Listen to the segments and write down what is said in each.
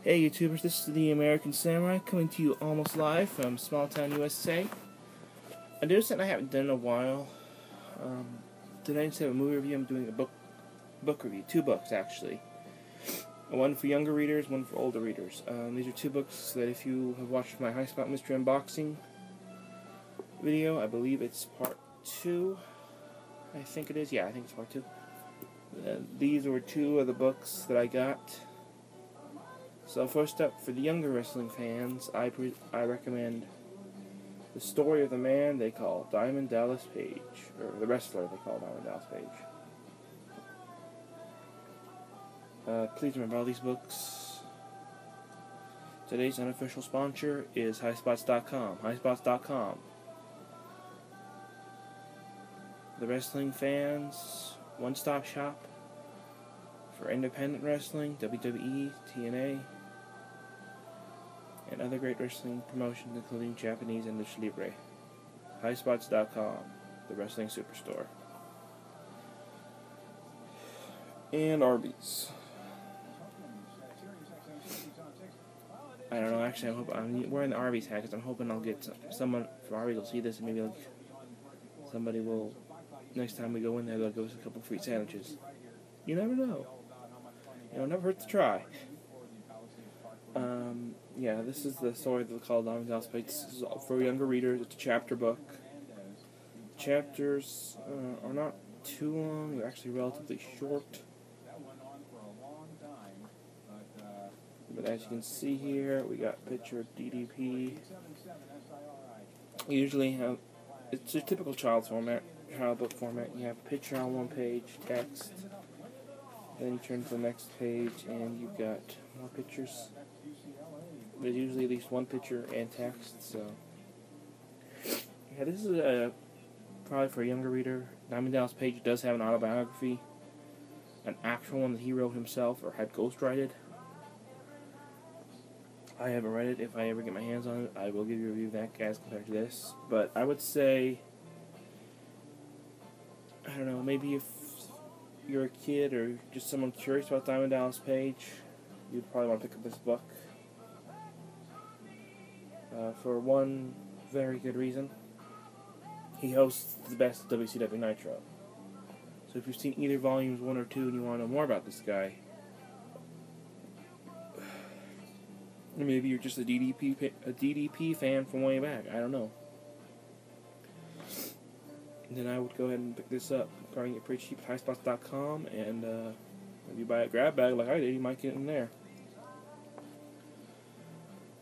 Hey YouTubers, this is the American Samurai coming to you almost live from small town USA. I noticed that I haven't done in a while. Today instead of a movie review, I'm doing a book review. 2 books actually. One for younger readers, one for older readers. These are 2 books that if you have watched my High Spot Mystery Unboxing video, I believe it's part 2. I think it is. Yeah, I think it's part 2. These were 2 of the books that I got. So first up, for the younger wrestling fans, I recommend The Story of the Man They Call Diamond Dallas Page, or the wrestler they call Diamond Dallas Page. Please remember all these books. Today's unofficial sponsor is highspots.com. highspots.com. The wrestling fans, one-stop shop for independent wrestling, WWE, TNA, and other great wrestling promotions including Japanese and Lucha Libre. highspots.com, the wrestling superstore. And Arby's. I don't know, actually I'm wearing the Arby's hat because I'm hoping I'll get someone from Arby's will see this and maybe somebody will, next time we go in there, they'll give us a couple free sandwiches. You never know. It never hurt to try. Yeah, this is the story that they call Diamond Dallas Page. This is for younger readers. It's a chapter book. Chapters are not too long. They're actually relatively short. But as you can see here, we got a picture of DDP. We usually have, it's a typical child book format. You have a picture on one page, text. Then you turn to the next page and you've got more pictures. There's usually at least one picture and text, so yeah, this is probably for a younger reader. Diamond Dallas Page does have an autobiography, an actual one that he wrote himself or had ghostwrited. I haven't read it. If I ever get my hands on it, I will give you a review of that as compared to this. But I would say, I don't know, maybe if you're a kid or just someone curious about Diamond Dallas Page, you'd probably want to pick up this book. For one very good reason, he hosts the best WCW Nitro. So if you've seen either volumes 1 or 2 and you want to know more about this guy, or maybe you're just a DDP fan from way back, I don't know, then I would go ahead and pick this up. Probably get pretty cheap at highspots.com, and if you buy a grab bag like I did, you might get in there.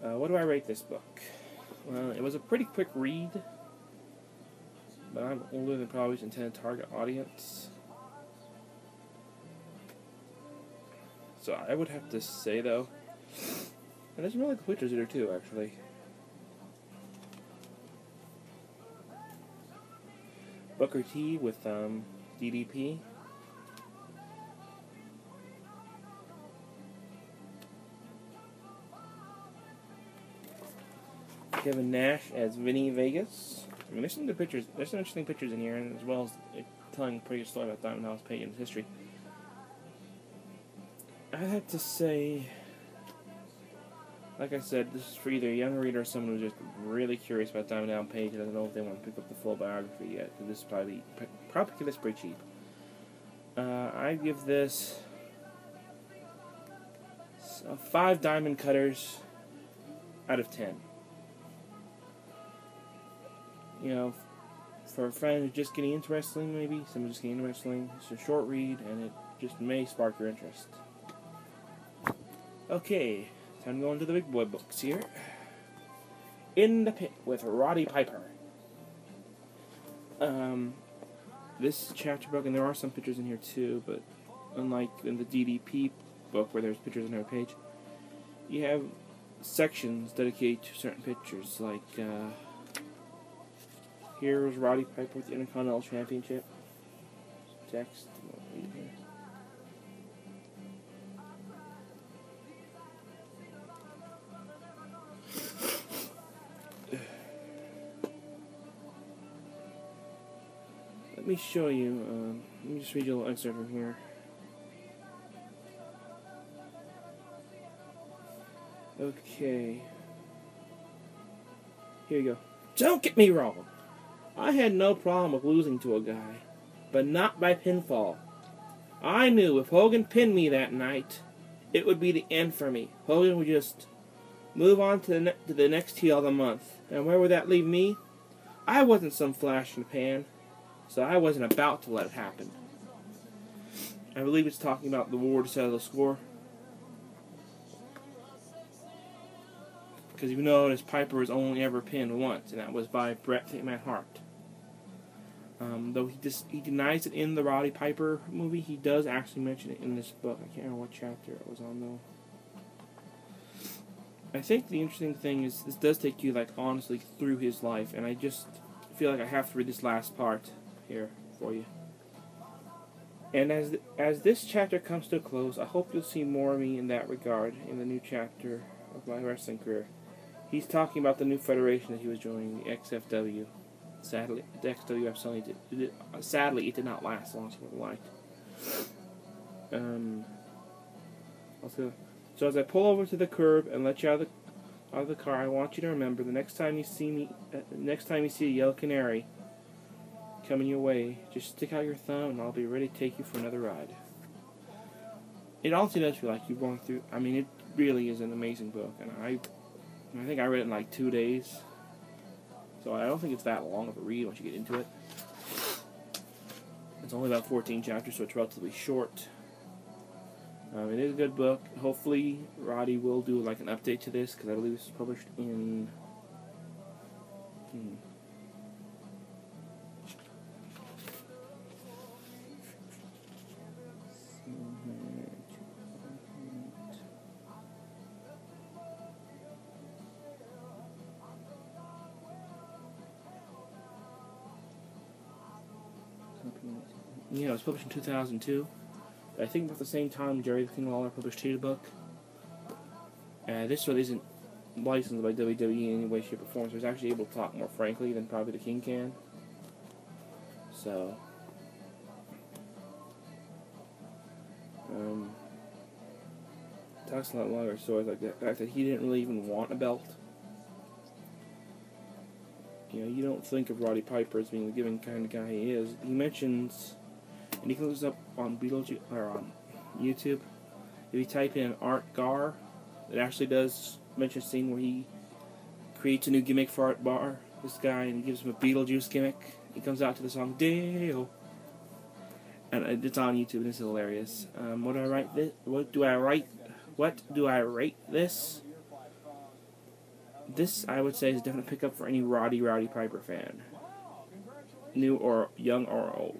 What do I rate this book? Well, it was a pretty quick read, but I'm older than probably its intended target audience. So I would have to say, though, and there's some really cool pictures here too, actually. Booker T with DDP. Kevin Nash as Vinny Vegas. I mean, there's some good pictures. There's some interesting pictures in here, and as well as telling a pretty good story about Diamond Dallas Page and his history. I have to say, like I said, this is for either a young reader or someone who's just really curious about Diamond Dallas Page and doesn't know if they want to pick up the full biography yet, because this is probably get this pretty cheap. I give this 5 diamond cutters out of 10. You know, for a friend who's just getting into wrestling, maybe someone just getting into wrestling, it's a short read and it just may spark your interest. Okay, time to go into the big boy books here. In the Pit with Roddy Piper. This chapter book, and there are some pictures in here too, but unlike in the DDP book where there's pictures on every page, you have sections dedicated to certain pictures, like here's Roddy Piper with the Intercontinental Championship. Text. Let me show you, let me just read you a little excerpt from here. Okay. Here you go. Don't get me wrong. I had no problem with losing to a guy, but not by pinfall. I knew if Hogan pinned me that night, it would be the end for me. Hogan would just move on to the next heel of the month. And where would that leave me? I wasn't some flash in the pan, so I wasn't about to let it happen. I believe it's talking about the war to settle the score. Because you notice Piper was only ever pinned once, and that was by Bret the Hitman Hart. Though he denies it in the Roddy Piper movie, he does actually mention it in this book. I can't remember what chapter it was on though. I think the interesting thing is this does take you honestly through his life, and I just feel like I have to read this last part here for you. And as this chapter comes to a close, I hope you'll see more of me in that regard in the new chapter of my wrestling career. He's talking about the new federation that he was joining, the XFW. Sadly, the XWF sadly it did not last as long as he would have liked. So as I pull over to the curb and let you out of the car, I want you to remember the next time you see a yellow canary coming your way, just stick out your thumb and I'll be ready to take you for another ride. It also does feel like you're going through. I mean, it really is an amazing book, and I think I read it in 2 days. So I don't think it's that long of a read once you get into it. It's only about 14 chapters, so it's relatively short. It is a good book. Hopefully, Roddy will do an update to this, because I believe this was published in... Yeah, it was published in 2002. I think about the same time Jerry the King Lawler published his book. This one isn't licensed by WWE in any way, shape, or form, so he's actually able to talk more frankly than probably the King can. So, talks a lot longer stories like the fact that he didn't really even want a belt. You know, you don't think of Roddy Piper as being the giving kind of guy he is. He mentions, and you can look this up on Beetlejuice or on YouTube. If you type in Art Gar, it actually does mention a scene where he creates a new gimmick for Art Bar. This guy, and he gives him a Beetlejuice gimmick. He comes out to the song Dale, and it's on YouTube and it's hilarious. What do I rate this? What do I rate this? This, I would say, is a definite pickup for any Roddy Piper fan. New or young or old.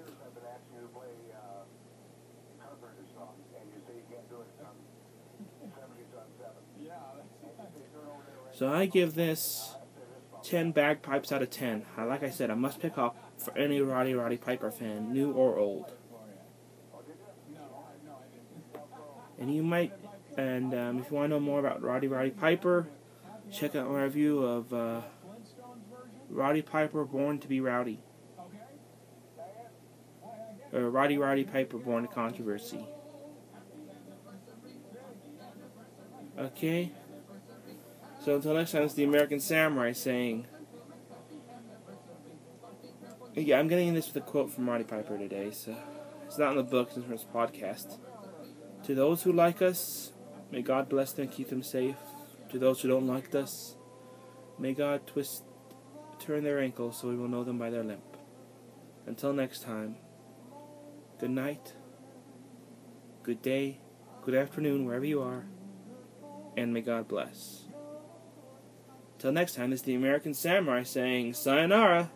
So I give this 10 bagpipes out of 10. Like I said, a must pick up for any Roddy Piper fan, new or old. And you might, and if you want to know more about Roddy Piper, check out my review of Roddy Piper, Born to be Rowdy. Or Roddy Piper, Born to Controversy. Okay? So until next time, it's the American Samurai saying... Yeah, I'm getting this with a quote from Roddy Piper today, so... It's not in the book, it's from his podcast. To those who like us, may God bless them and keep them safe. To those who don't like us, may God turn their ankles so we will know them by their limp. Until next time, good night, good day, good afternoon, wherever you are, and may God bless. Till next time, this is the American Samurai saying, sayonara.